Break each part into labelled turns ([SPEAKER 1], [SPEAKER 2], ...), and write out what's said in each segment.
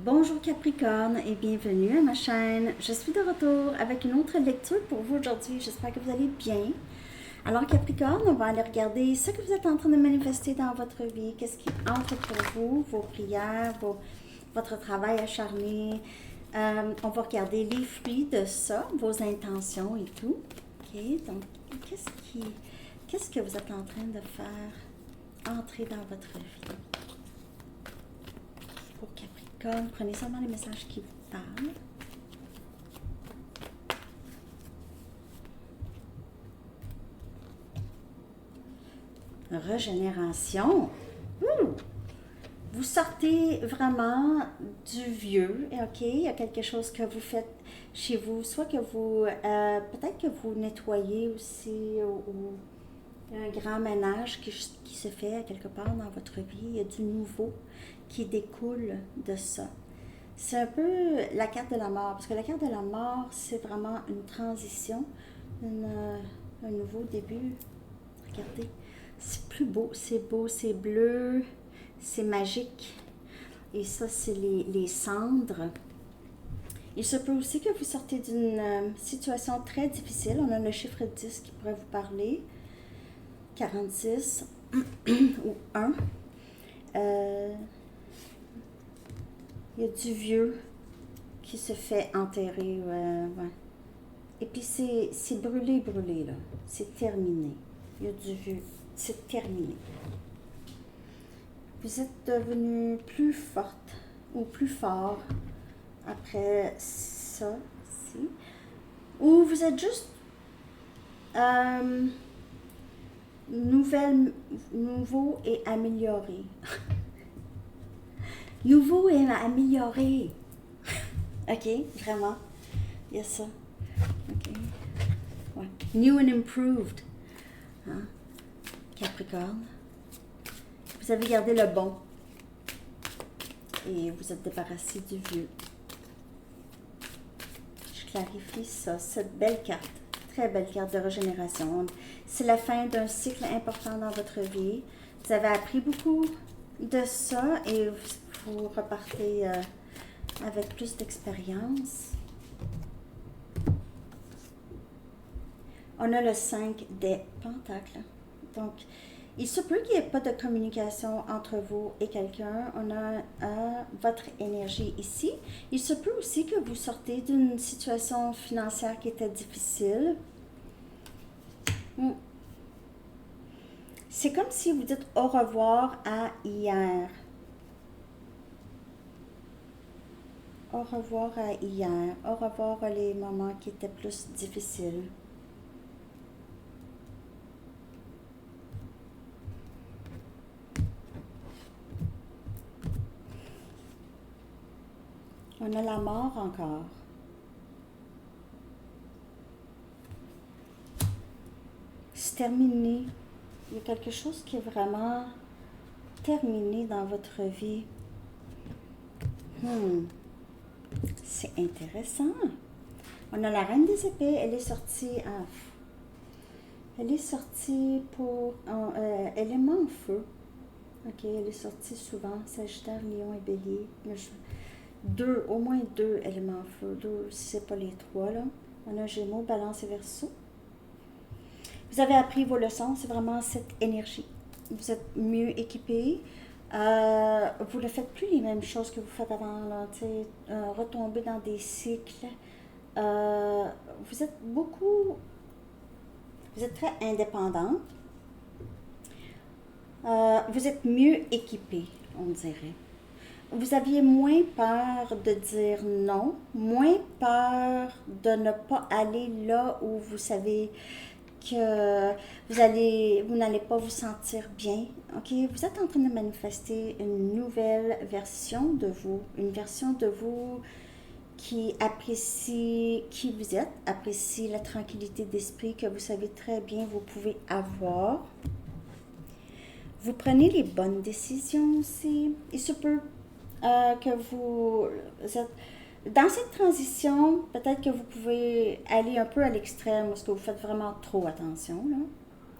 [SPEAKER 1] Bonjour Capricorne et bienvenue à ma chaîne. Je suis de retour avec une autre lecture pour vous aujourd'hui. J'espère que vous allez bien. Alors Capricorne, on va aller regarder ce que vous êtes en train de manifester dans votre vie. Qu'est-ce qui entre pour vous, vos prières, votre travail acharné. On va regarder les fruits de ça, vos intentions et tout. Ok, donc qu'est-ce que vous êtes en train de faire entrer dans votre vie? Pour Capricorne, prenez seulement les messages qui vous parlent. Régénération. Vous sortez vraiment du vieux, ok? Il y a quelque chose que vous faites chez vous, soit que vous, peut-être que vous nettoyez aussi, ou un grand ménage qui se fait à quelque part dans votre vie. Il y a du nouveau qui découle de ça. C'est un peu la carte de la mort, parce que la carte de la mort, c'est vraiment une transition, un nouveau début. Regardez, c'est plus beau, c'est bleu, c'est magique. Et ça, c'est les cendres. Il se peut aussi que vous sortez d'une situation très difficile. On a le chiffre 10 qui pourrait vous parler. 46 ou 1. Il y a du vieux qui se fait enterrer. Ouais. Et puis c'est brûlé, là. C'est terminé. Il y a du vieux. C'est terminé. Vous êtes devenu plus forte ou plus fort après ça, ici. Ou vous êtes juste nouveau et amélioré. Nouveau et amélioré. Ok, vraiment. Il y a ça. Ok. Ouais. New and improved. Hein? Capricorne. Vous avez gardé le bon. Et vous êtes débarrassé du vieux. Je clarifie ça. Cette belle carte. Très belle carte de régénération. C'est la fin d'un cycle important dans votre vie. Vous avez appris beaucoup de ça et vous repartez avec plus d'expérience. On a le 5 des pentacles. Donc, il se peut qu'il n'y ait pas de communication entre vous et quelqu'un. On a votre énergie ici. Il se peut aussi que vous sortez d'une situation financière qui était difficile. C'est comme si vous dites au revoir à hier. Au revoir à hier. Au revoir à les moments qui étaient plus difficiles. On a la mort encore. C'est terminé. Il y a quelque chose qui est vraiment terminé dans votre vie. C'est intéressant. On a la reine des épées. Elle est sortie pour élément feu. Ok, elle est sortie souvent. Sagittaire, Lion et Bélier. Au moins deux éléments feu. Deux, si c'est pas les trois, là. On a Gémeaux, Balance et Verseau. Vous avez appris vos leçons, c'est vraiment cette énergie. Vous êtes mieux équipé. Vous ne faites plus les mêmes choses que vous faites avant, là, retomber dans des cycles. Vous êtes très indépendante. Vous êtes mieux équipé, on dirait. Vous aviez moins peur de dire non, moins peur de ne pas aller là où vous savez que vous n'allez pas vous sentir bien. Ok, vous êtes en train de manifester une nouvelle version de vous, une version de vous qui apprécie qui vous êtes, apprécie la tranquillité d'esprit que vous savez très bien vous pouvez avoir. Vous prenez les bonnes décisions aussi. Il se peut que vous êtes dans cette transition, peut-être que vous pouvez aller un peu à l'extrême parce que vous faites vraiment trop attention, là.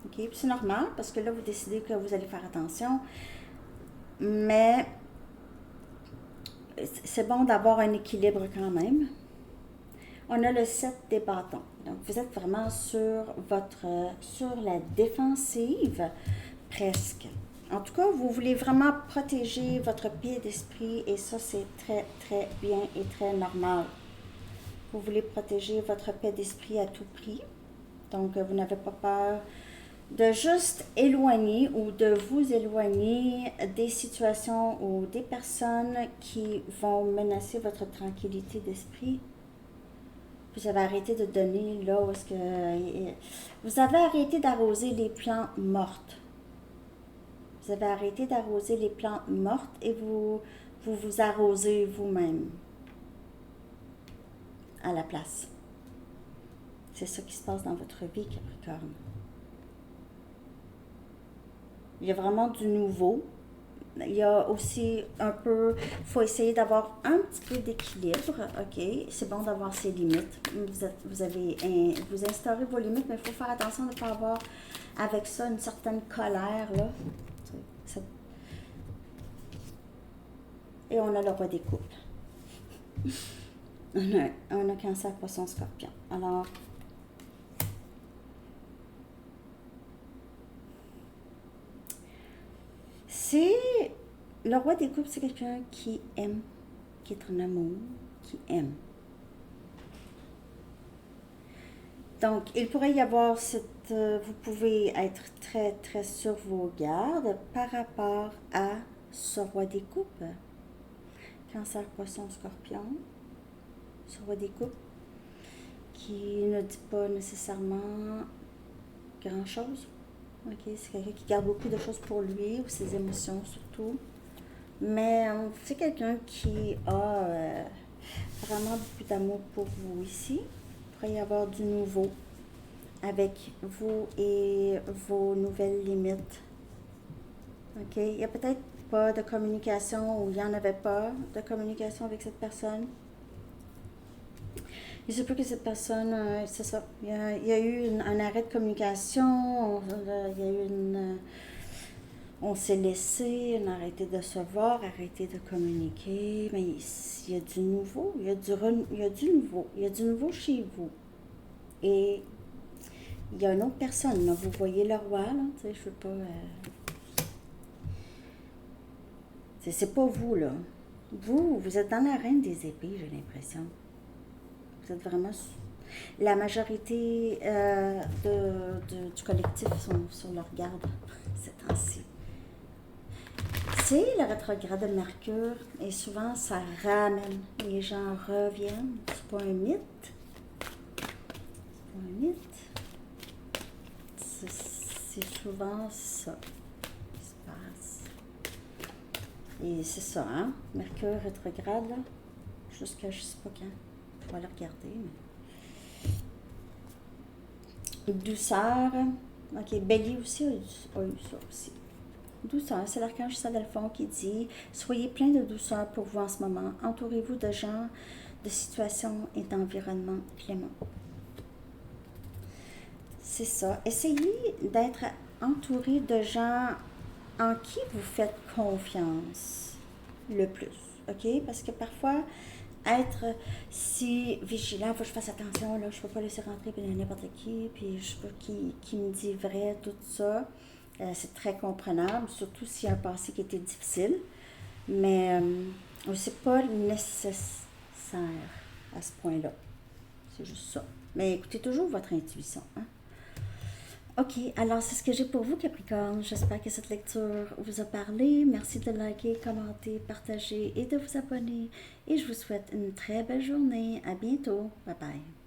[SPEAKER 1] Ok, puis c'est normal parce que là, vous décidez que vous allez faire attention. Mais c'est bon d'avoir un équilibre quand même. On a le 7 des bâtons. Donc, vous êtes vraiment sur la défensive, presque. En tout cas, vous voulez vraiment protéger votre paix d'esprit et ça, c'est très, très bien et très normal. Vous voulez protéger votre paix d'esprit à tout prix. Donc, vous n'avez pas peur de juste éloigner ou de vous éloigner des situations ou des personnes qui vont menacer votre tranquillité d'esprit. Vous avez arrêté de donner là où est-ce que... Vous avez arrêté d'arroser les plantes mortes. Vous avez arrêté d'arroser les plantes mortes et vous arrosez vous-même à la place. C'est ça qui se passe dans votre vie, Capricorne. Il y a vraiment du nouveau. Il y a aussi un peu, il faut essayer d'avoir un petit peu d'équilibre, ok? C'est bon d'avoir ses limites. Vous instaurez vos limites, mais il faut faire attention de ne pas avoir avec ça une certaine colère, là. Et on a le roi des coupes. On a Cancer, Poisson, Scorpion. Alors, le roi des coupes, c'est quelqu'un qui aime, qui est en amour, qui aime. Donc, il pourrait y avoir vous pouvez être très, très sur vos gardes par rapport à ce roi des coupes. Cancer, Poisson, Scorpion. Ce roi des coupes qui ne dit pas nécessairement grand-chose. Okay, c'est quelqu'un qui garde beaucoup de choses pour lui, ou ses émotions surtout. Mais c'est quelqu'un qui a vraiment beaucoup d'amour pour vous ici. Il pourrait y avoir du nouveau avec vous et vos nouvelles limites. OK? Il n'y a peut-être pas de communication ou il n'y en avait pas de communication avec cette personne. Il se peut que cette personne, c'est ça, il y a eu un arrêt de communication, il y a eu on s'est laissé, on a arrêté de se voir, arrêté de communiquer, mais il y a du nouveau, il y a du nouveau chez vous. Et il y a une autre personne, là, vous voyez le roi, là, tu sais, je veux pas... c'est pas vous, là. Vous êtes dans la reine des épées, j'ai l'impression. Vous êtes vraiment... La majorité du collectif sont sur leur garde ces temps-ci. C'est le rétrograde de Mercure et souvent ça ramène. Les gens reviennent. C'est pas un mythe. C'est pas un mythe. C'est souvent ça qui se passe. Et c'est ça, hein? Mercure rétrograde, là. Jusqu'à je sais pas quand. On va le regarder. Mais... Douceur. Ok, Bélier aussi a eu ça aussi. Douceur, c'est l'archange Salomon qui dit « Soyez plein de douceur pour vous en ce moment. Entourez-vous de gens, de situations et d'environnements cléments. » C'est ça. Essayez d'être entouré de gens en qui vous faites confiance le plus. Ok? Parce que parfois... être si vigilant, il faut que je fasse attention, là, je ne peux pas laisser rentrer n'importe qui, puis je veux qui me dit vrai, tout ça. C'est très comprenable, surtout s'il y a un passé qui était difficile. Mais c'est pas nécessaire à ce point-là. C'est juste ça. Mais écoutez toujours votre intuition. Hein? Ok, alors c'est ce que j'ai pour vous, Capricorne. J'espère que cette lecture vous a parlé. Merci de liker, commenter, partager et de vous abonner. Et je vous souhaite une très belle journée. À bientôt. Bye bye.